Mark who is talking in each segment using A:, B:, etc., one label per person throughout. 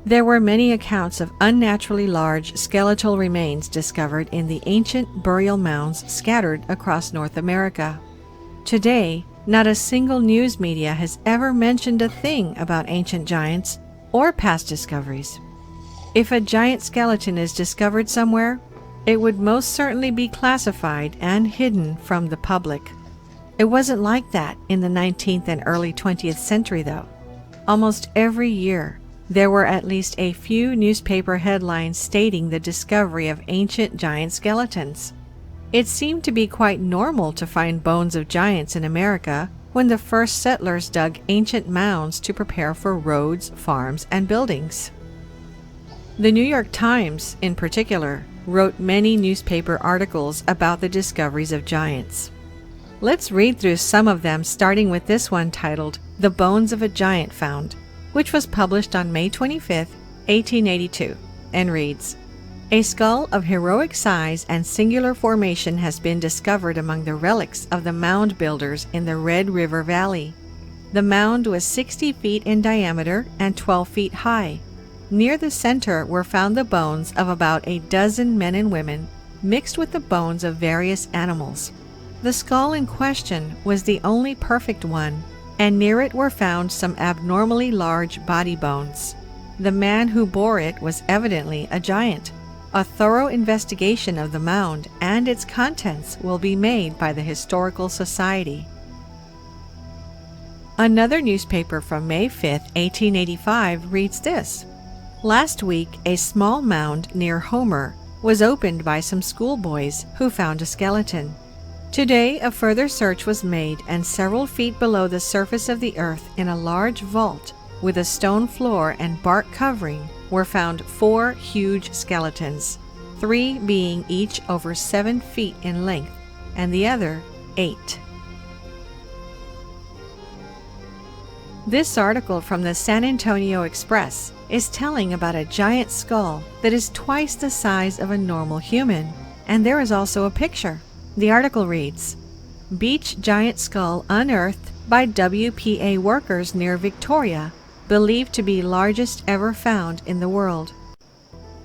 A: There were many accounts of unnaturally large skeletal remains discovered in the ancient burial mounds scattered across North America. Today, not a single news media has ever mentioned a thing about ancient giants or past discoveries. If a giant skeleton is discovered somewhere, it would most certainly be classified and hidden from the public. It wasn't like that in the 19th and early 20th century, though. Almost every year, there were at least a few newspaper headlines stating the discovery of ancient giant skeletons. It seemed to be quite normal to find bones of giants in America when the first settlers dug ancient mounds to prepare for roads, farms, and buildings. The New York Times, in particular, wrote many newspaper articles about the discoveries of giants. Let's read through some of them, starting with this one titled "The Bones of a Giant Found," which was published on May 25, 1882, and reads, "A skull of heroic size and singular formation has been discovered among the relics of the mound builders in the Red River Valley. The mound was 60 feet in diameter and 12 feet high. Near the center were found the bones of about a dozen men and women, mixed with the bones of various animals. The skull in question was the only perfect one, and near it were found some abnormally large body bones. The man who bore it was evidently a giant. A thorough investigation of the mound and its contents will be made by the Historical Society." Another newspaper from May 5, 1885 reads this: "Last week, a small mound near Homer was opened by some schoolboys who found a skeleton. Today, a further search was made, and several feet below the surface of the earth in a large vault with a stone floor and bark covering were found 4 huge skeletons, 3 being each over 7 feet in length, and the other 8. This article from the San Antonio Express is telling about a giant skull that is twice the size of a normal human, and there is also a picture. The article reads, "Beach giant skull unearthed by WPA workers near Victoria, believed to be largest ever found in the world."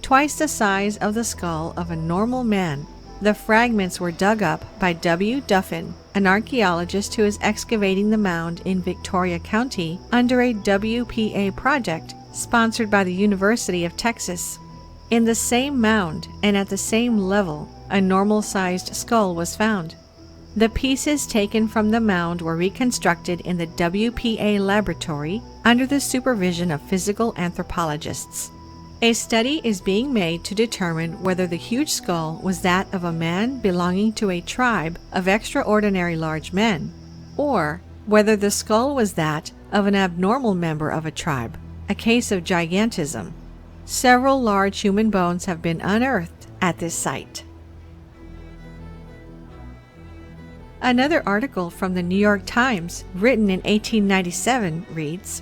A: Twice the size of the skull of a normal man, the fragments were dug up by W. Duffin, an archaeologist who is excavating the mound in Victoria County under a WPA project sponsored by the University of Texas. In the same mound and at the same level, a normal-sized skull was found. The pieces taken from the mound were reconstructed in the WPA laboratory under the supervision of physical anthropologists. A study is being made to determine whether the huge skull was that of a man belonging to a tribe of extraordinary large men, or whether the skull was that of an abnormal member of a tribe, a case of gigantism. Several large human bones have been unearthed at this site. Another article from the New York Times, written in 1897, reads,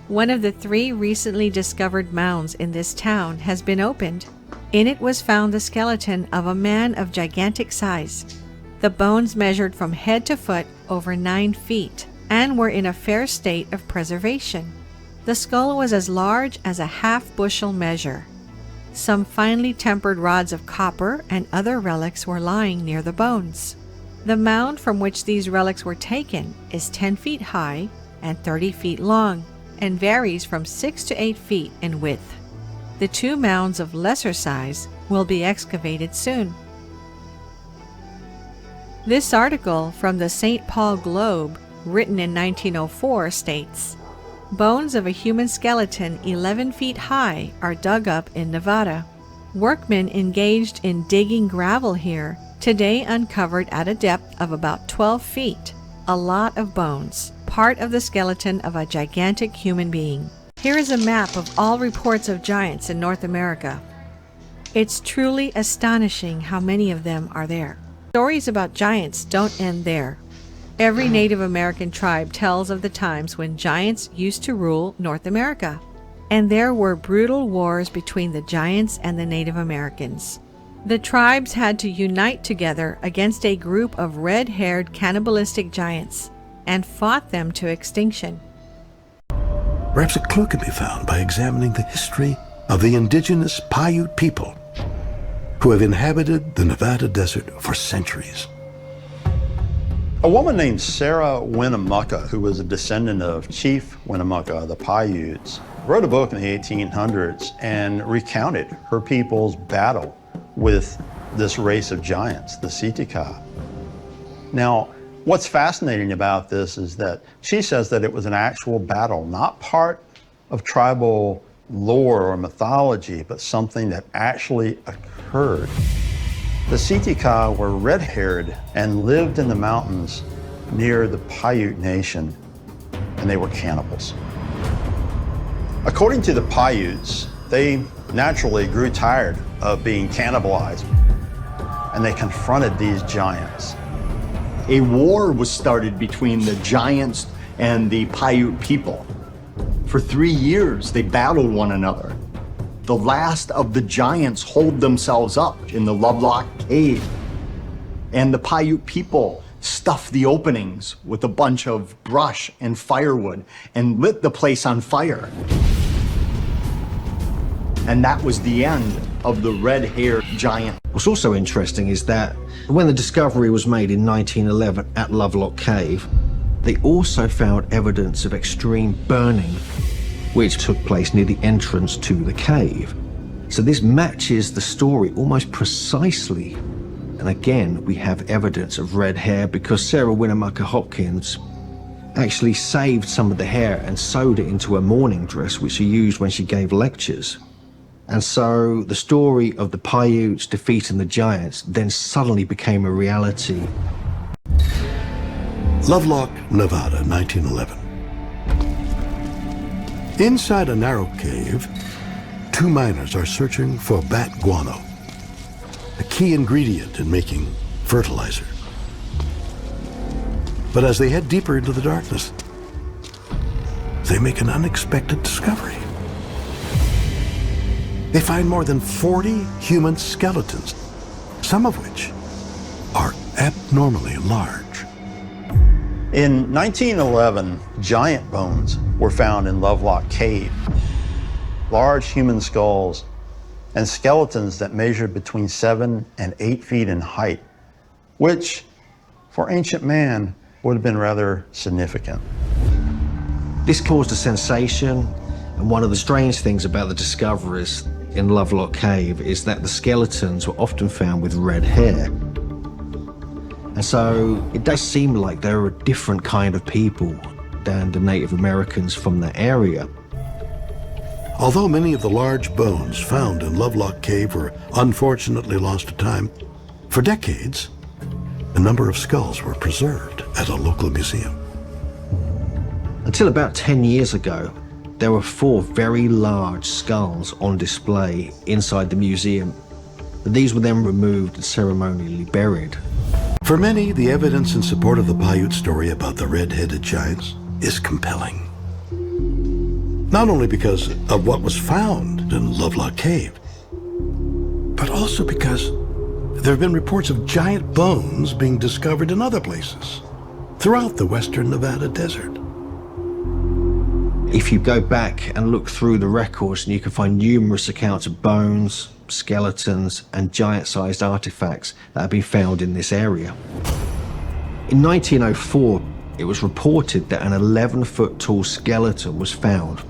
A: "One of the 3 recently discovered mounds in this town has been opened. In it was found the skeleton of a man of gigantic size. The bones measured from head to foot over 9 feet and were in a fair state of preservation. The skull was as large as a half-bushel measure. Some finely tempered rods of copper and other relics were lying near the bones. The mound from which these relics were taken is 10 feet high and 30 feet long, and varies from 6 to 8 feet in width. The 2 mounds of lesser size will be excavated soon." This article from the St. Paul Globe, written in 1904, states, "Bones of a human skeleton 11 feet high are dug up in Nevada. Workmen engaged in digging gravel here today uncovered at a depth of about 12 feet a lot of bones, part of the skeleton of a gigantic human being." Here is a map of all reports of giants in North America. It's truly astonishing how many of them are there. Stories about giants don't end there. Every Native American tribe tells of the times when giants used to rule North America, and there were brutal wars between the giants and the Native Americans. The tribes had to unite together against a group of red-haired cannibalistic giants and fought them to extinction.
B: Perhaps a clue can be found by examining the history of the indigenous Paiute people who have inhabited the Nevada desert for centuries.
C: A woman named Sarah Winnemucca, who was a descendant of Chief Winnemucca of the Paiutes, wrote a book in the 1800s and recounted her people's battle with this race of giants, the Sitka. Now, what's fascinating about this is that she says that it was an actual battle, not part of tribal lore or mythology, but something that actually occurred. The Sitka were red-haired and lived in the mountains near the Paiute Nation, and they were cannibals. According to the Paiutes, they naturally grew tired of being cannibalized, and they confronted these giants.
D: A war was started between the giants and the Paiute people. For 3 years, they battled one another. The last of the giants holed themselves up in the Lovelock Cave, and the Paiute people stuffed the openings with a bunch of brush and firewood and lit the place on fire. And that was the end of the red-haired giant.
E: What's also interesting is that when the discovery was made in 1911 at Lovelock Cave, they also found evidence of extreme burning, which took place near the entrance to the cave. So this matches the story almost precisely. And again, we have evidence of red hair because Sarah Winnemucca Hopkins actually saved some of the hair and sewed it into a mourning dress, which she used when she gave lectures. And so the story of the Paiutes defeating the giants then suddenly became a reality.
B: Lovelock, Nevada, 1911. Inside a narrow cave, 2 miners are searching for bat guano, a key ingredient in making fertilizer. But as they head deeper into the darkness, they make an unexpected discovery. They find more than 40 human skeletons, some of which are abnormally large.
C: In 1911, giant bones were found in Lovelock Cave. Large human skulls and skeletons that measured between 7 and 8 feet in height, which for ancient man would have been rather significant.
E: This caused a sensation, and one of the strange things about the discoveries in Lovelock Cave is that the skeletons were often found with red hair. And so it does seem like they were a different kind of people than the Native Americans from that area.
B: Although many of the large bones found in Lovelock Cave were unfortunately lost to time, for decades, a number of skulls were preserved at a local museum.
E: Until about 10 years ago, there were 4 very large skulls on display inside the museum. These were then removed and ceremonially buried.
B: For many, the evidence in support of the Paiute story about the red-headed giants is compelling. Not only because of what was found in Lovelock Cave, but also because there have been reports of giant bones being discovered in other places throughout the western Nevada desert.
E: If you go back and look through the records, and you can find numerous accounts of bones, skeletons, and giant-sized artifacts that have been found in this area. In 1904, it was reported that an 11-foot tall skeleton was found.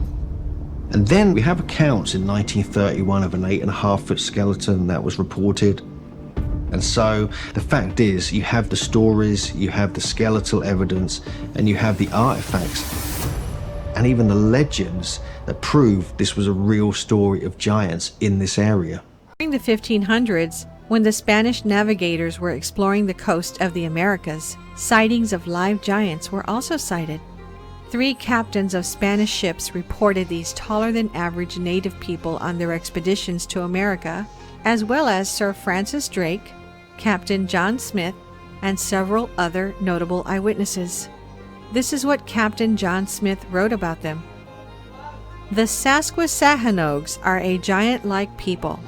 E: And then we have accounts in 1931 of an 8.5-foot skeleton that was reported. And so the fact is, you have the stories, you have the skeletal evidence, and you have the artifacts, and even the legends that prove this was a real story of giants in this area.
A: During the 1500s, when the Spanish navigators were exploring the coast of the Americas, sightings of live giants were also sighted. 3 captains of Spanish ships reported these taller-than-average native people on their expeditions to America, as well as Sir Francis Drake, Captain John Smith, and several other notable eyewitnesses. This is what Captain John Smith wrote about them. The Sasquatchanogs are a giant-like people.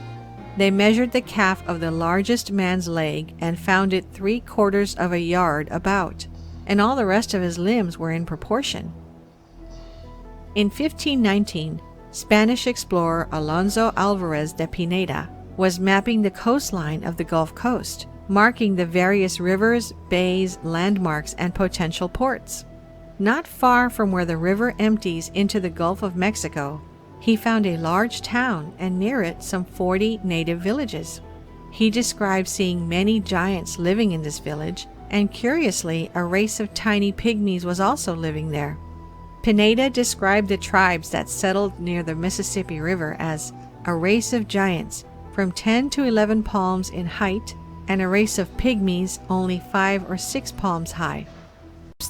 A: They measured the calf of the largest man's leg and found it 3/4 of a yard about, and all the rest of his limbs were in proportion. In 1519, Spanish explorer Alonso Alvarez de Pineda was mapping the coastline of the Gulf Coast, marking the various rivers, bays, landmarks, and potential ports. Not far from where the river empties into the Gulf of Mexico, he found a large town and near it some 40 native villages. He described seeing many giants living in this village, and curiously, a race of tiny pygmies was also living there. Pineda described the tribes that settled near the Mississippi River as a race of giants from 10 to 11 palms in height and a race of pygmies only 5 or 6 palms high.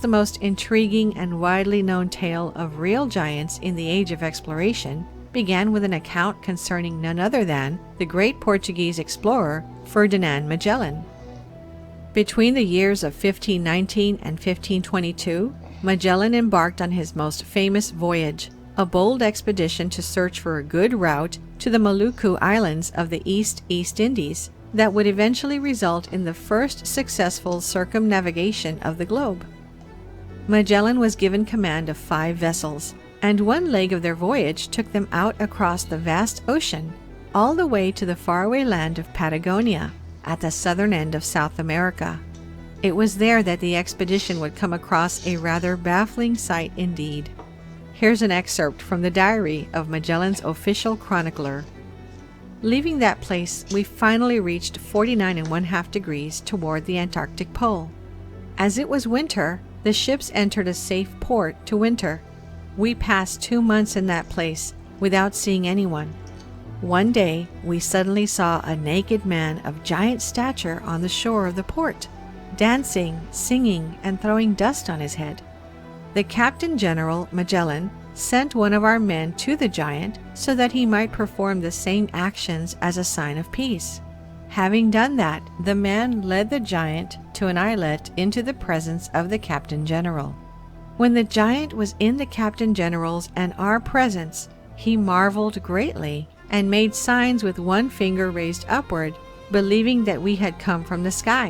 A: The most intriguing and widely known tale of real giants in the age of exploration began with an account concerning none other than the great Portuguese explorer Ferdinand Magellan. Between the years of 1519 and 1522, Magellan embarked on his most famous voyage, a bold expedition to search for a good route to the Maluku Islands of the East Indies that would eventually result in the first successful circumnavigation of the globe. Magellan was given command of 5 vessels, and one leg of their voyage took them out across the vast ocean, all the way to the faraway land of Patagonia, at the southern end of South America. It was there that the expedition would come across a rather baffling sight indeed. Here's an excerpt from the diary of Magellan's official chronicler. Leaving that place, we finally reached 49½ degrees toward the Antarctic pole. As it was winter, the ships entered a safe port to winter. We passed 2 months in that place without seeing anyone. One day, we suddenly saw a naked man of giant stature on the shore of the port, dancing, singing, and throwing dust on his head. The Captain General Magellan sent one of our men to the giant so that he might perform the same actions as a sign of peace. Having done that, the man led the giant to an islet into the presence of the Captain General. When the giant was in the Captain General's and our presence, he marveled greatly and made signs with one finger raised upward, believing that we had come from the sky.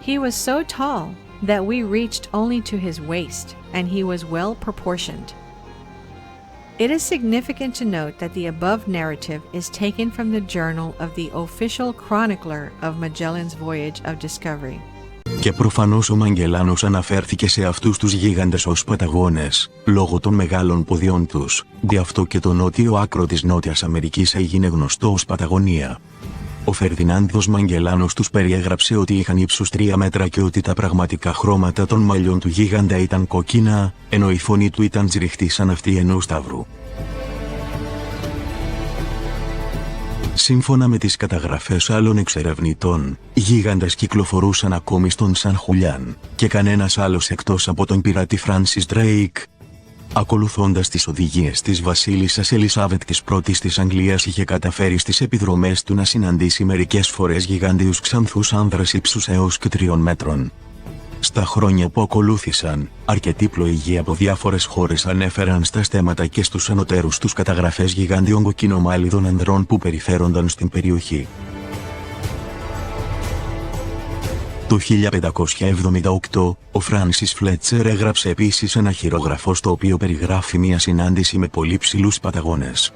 A: He was so tall that we reached only to his waist, and he was well proportioned. It is significant to note that the above narrative is taken from the journal of the official chronicler of Magellan's voyage of discovery.
F: Και προφανώς ο Μαγκελάνος αναφέρθηκε σε αυτούς τους γίγαντες ως Παταγώνες, λόγω των μεγάλων ποδιών τους, γι' αυτό και το νότιο άκρο της Νότιας Αμερικής έγινε γνωστό ως Παταγωνία. Ο Φερδινάνδος Μαγκελάνος τους περιέγραψε ότι είχαν ύψος 3 μέτρα και ότι τα πραγματικά χρώματα των μαλλιών του γίγαντα ήταν κόκκινα, ενώ η φωνή του ήταν τζριχτή σαν αυτή ενός σταύρου. Σύμφωνα με τις καταγραφές άλλων εξερευνητών, οι γίγαντες κυκλοφορούσαν ακόμη στον Σαν Χουλιάν, και κανένας άλλος εκτός από τον πειρατή Φράνσις Ντρέικ. Ακολουθώντας τις οδηγίες της βασίλισσας Ελισάβετ της πρώτης της Αγγλίας, είχε καταφέρει στις επιδρομές του να συναντήσει μερικές φορές γιγάντιους ξανθούς άνδρες ύψους έως και 3 μέτρων. Στα χρόνια που ακολούθησαν, αρκετοί πλοηγοί από διάφορες χώρες ανέφεραν στα στέματα και στους ανωτέρους τους καταγραφές γιγάντιων κοκκινομάλιδων ανδρών που περιφέρονταν στην περιοχή. Το 1578, ο Φράνσις Φλέτσερ έγραψε επίσης ένα χειρόγραφο στο οποίο περιγράφει μια συνάντηση με πολύ ψηλούς Παταγώνες.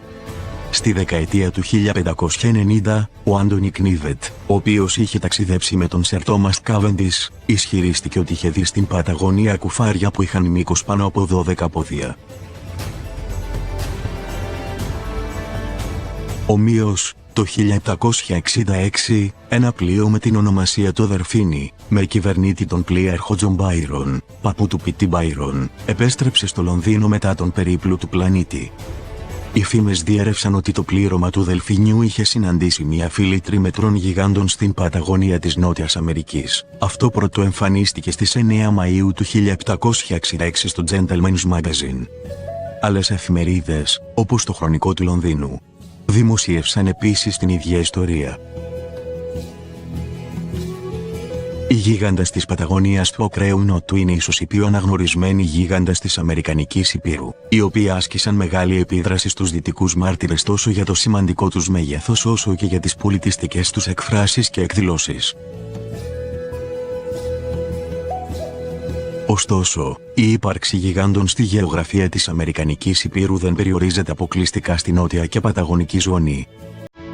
F: Στη δεκαετία του 1590, ο Άντονι Κνίβετ, ο οποίος είχε ταξιδέψει με τον Σερ Τόμας Κάβεντις, ισχυρίστηκε ότι είχε δει στην Παταγωνία κουφάρια που είχαν μήκος πάνω από 12 πόδια. Ομοίως, το 1766, ένα πλοίο με την ονομασία το Δερφίνι, με κυβερνήτη τον πλοίαρχο Τζον Μπάιρον, παππού του Πίτι Μπάιρον, επέστρεψε στο Λονδίνο μετά τον περίπλου του πλανήτη. Οι φήμες διέρευσαν ότι το πλήρωμα του Δελφινιού είχε συναντήσει μια φύλλη 3 μετρών γιγάντων στην Παταγωνία της Νότιας Αμερικής. Αυτό πρωτοεμφανίστηκε στις 9 Μαΐου του 1766 στο Gentleman's Magazine. Άλλες εφημερίδες, όπως το Χρονικό του Λονδίνου, δημοσίευσαν επίσης την ίδια ιστορία. Οι γίγαντες της Παταγωνίας του ακραίου νότου είναι ίσως οι πιο αναγνωρισμένοι γίγαντες της Αμερικανικής Υπήρου, οι οποίοι άσκησαν μεγάλη επίδραση στους δυτικούς μάρτυρες τόσο για το σημαντικό τους μέγεθος όσο και για τις πολιτιστικές τους εκφράσεις και εκδηλώσεις. Ωστόσο, η ύπαρξη γιγάντων στη γεωγραφία της Αμερικανικής Υπήρου δεν περιορίζεται αποκλειστικά στη νότια και παταγωνική ζώνη.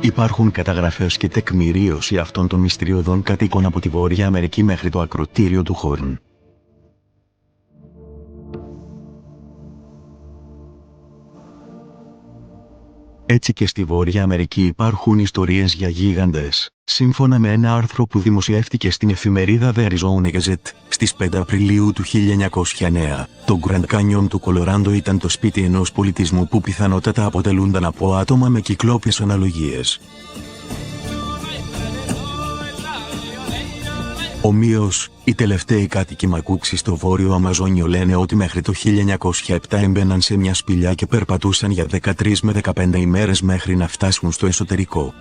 F: Υπάρχουν καταγραφές και τεκμηρίωση αυτών των μυστηριωδών κατοίκων από τη Βόρεια Αμερική μέχρι το ακροτήριο του Χόρν. Έτσι και στη Βόρεια Αμερική υπάρχουν ιστορίες για γίγαντες, σύμφωνα με ένα άρθρο που δημοσιεύτηκε στην εφημερίδα The Arizona Gazette στις 5 Απριλίου του 1909. Το Grand Canyon του Κολοράντο ήταν το σπίτι ενός πολιτισμού που πιθανότατα αποτελούνταν από άτομα με κυκλώπιες αναλογίες. Ομοίως, οι τελευταίοι κάτοικοι Μακούξη στο Βόρειο Αμαζόνιο λένε ότι μέχρι το 1907 έμπαιναν σε μια σπηλιά και περπατούσαν για 13 με 15 ημέρες μέχρι να φτάσουν στο εσωτερικό.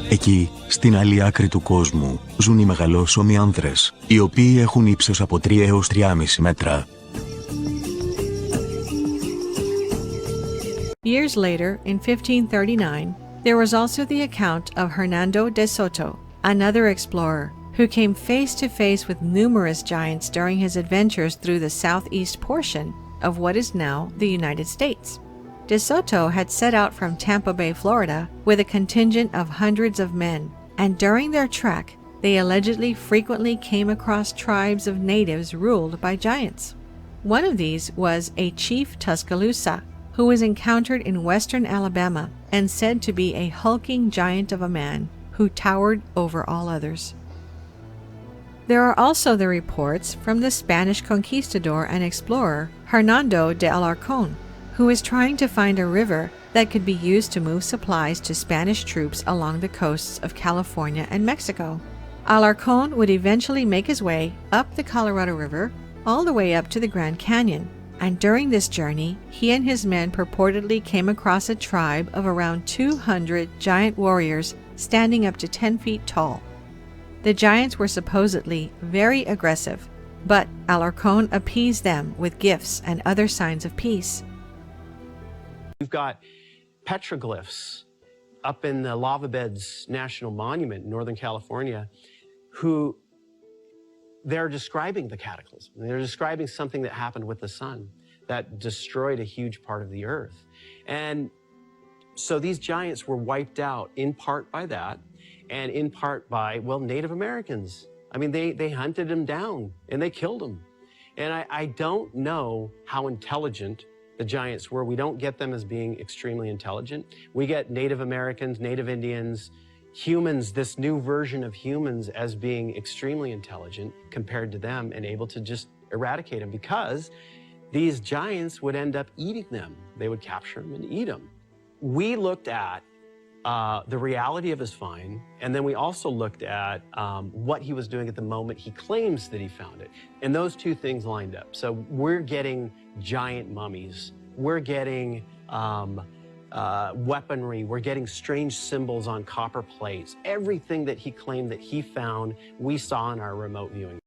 F: Εκεί, στην άλλη άκρη του κόσμου, ζουν οι μεγαλόσωμοι άνδρες, οι οποίοι έχουν ύψος από 3 έως 3,5 μέτρα.
A: Years later, in 1539, there was also the account of Hernando de Soto, another explorer, who came face to face with numerous giants during his adventures through the southeast portion of what is now the United States. De Soto had set out from Tampa Bay, Florida, with a contingent of hundreds of men, and during their trek, they allegedly frequently came across tribes of natives ruled by giants. One of these was a Chief Tuscaloosa, who was encountered in western Alabama and said to be a hulking giant of a man who towered over all others. There are also the reports from the Spanish conquistador and explorer Hernando de Alarcón, who was trying to find a river that could be used to move supplies to Spanish troops along the coasts of California and Mexico. Alarcón would eventually make his way up the Colorado River all the way up to the Grand Canyon, and during this journey, he and his men purportedly came across a tribe of around 200 giant warriors standing up to 10 feet tall. The giants were supposedly very aggressive, but Alarcón appeased them with gifts and other signs of peace.
G: We've got petroglyphs up in the Lava Beds National Monument in Northern California who they're describing the cataclysm. They're describing something that happened with the sun that destroyed a huge part of the earth. And so these giants were wiped out in part by that, and in part by, well, Native Americans. I mean, they hunted them down and they killed them. And I don't know how intelligent the giants were. We don't get them as being extremely intelligent. We get Native Americans, Native Indians, humans, this new version of humans as being extremely intelligent compared to them and able to just eradicate them because these giants would end up eating them. They would capture them and eat them. We looked at the reality of his find, and then we also looked at what he was doing at the moment he claims that he found it. And those two things lined up. So we're getting giant mummies. We're getting weaponry. We're getting strange symbols on copper plates. Everything that he claimed that he found, we saw in our remote viewing.